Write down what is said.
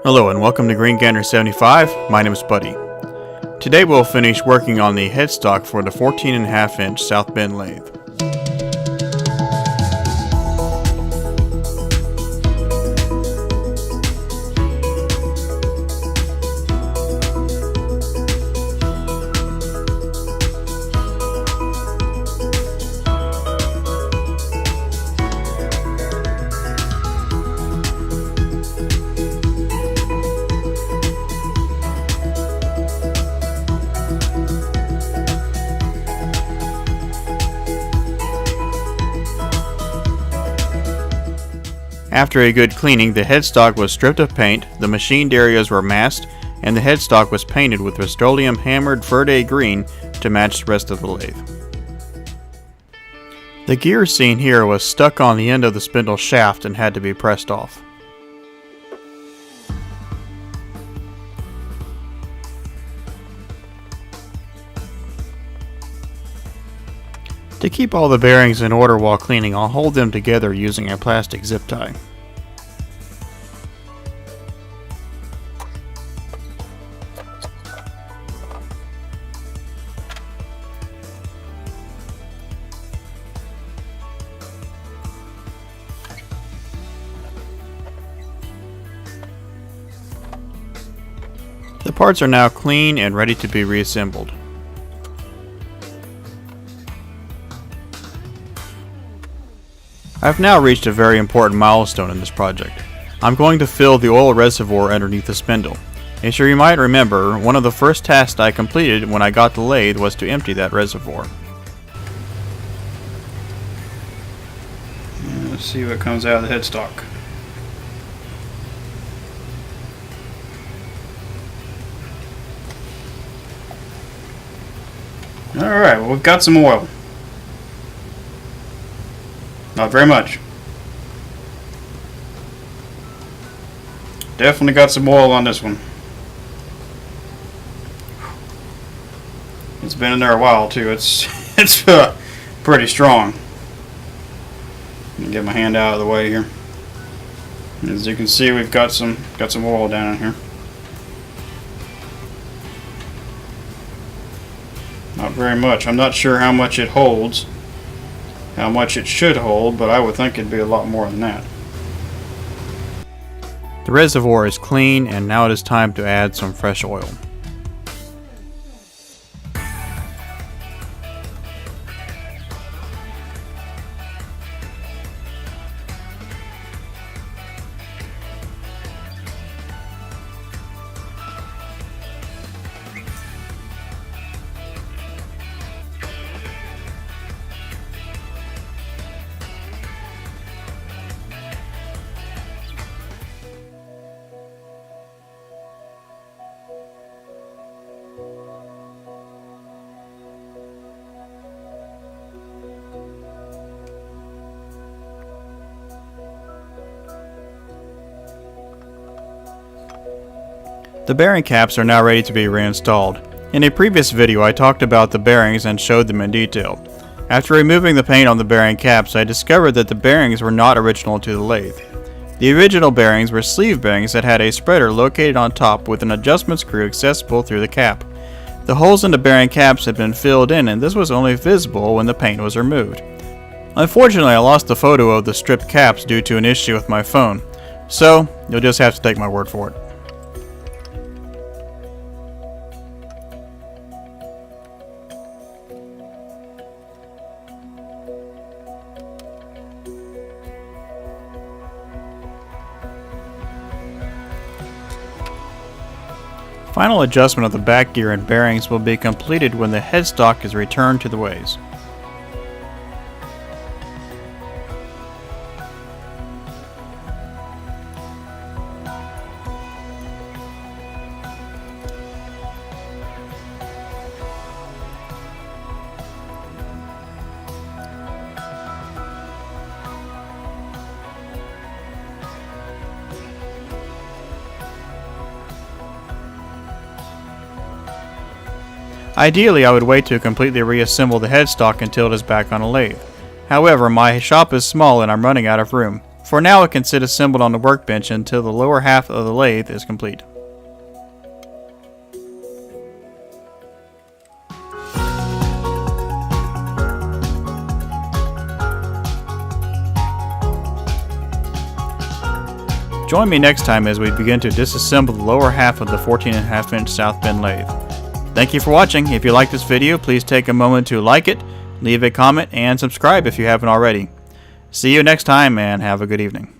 Hello and welcome to Green Gander 75. My name is Buddy. Today we'll finish working on the headstock for the 14.5 inch South Bend Lathe. After a good cleaning, the headstock was stripped of paint, the machined areas were masked, and the headstock was painted with Rust-Oleum hammered Verde green to match the rest of the lathe. The gear seen here was stuck on the end of the spindle shaft and had to be pressed off. To keep all the bearings in order while cleaning, I'll hold them together using a plastic zip tie. The parts are now clean and ready to be reassembled. I've now reached a very important milestone in this project. I'm going to fill the oil reservoir underneath the spindle. As you might remember, one of the first tasks I completed when I got the lathe was to empty that reservoir. Let's see what comes out of the headstock. Alright, well, we've got some oil. Not very much. Definitely got some oil on this one. It's been in there a while too. It's pretty strong. Let me get my hand out of the way here. As you can see, we've got some oil down in here. Not very much. I'm not sure how much it holds. How much it should hold, but I would think it'd be a lot more than that. The reservoir is clean, and now it is time to add some fresh oil. The bearing caps are now ready to be reinstalled. In a previous video I talked about the bearings and showed them in detail. After removing the paint on the bearing caps, I discovered that the bearings were not original to the lathe. The original bearings were sleeve bearings that had a spreader located on top with an adjustment screw accessible through the cap. The holes in the bearing caps had been filled in, and this was only visible when the paint was removed. Unfortunately, I lost the photo of the stripped caps due to an issue with my phone, so you'll just have to take my word for it. Final adjustment of the back gear and bearings will be completed when the headstock is returned to the ways. Ideally, I would wait to completely reassemble the headstock until it is back on a lathe. However, my shop is small and I'm running out of room. For now, it can sit assembled on the workbench until the lower half of the lathe is complete. Join me next time as we begin to disassemble the lower half of the 14.5-inch South Bend lathe. Thank you for watching. If you like this video, please take a moment to like it, leave a comment, and subscribe if you haven't already. See you next time, and have a good evening.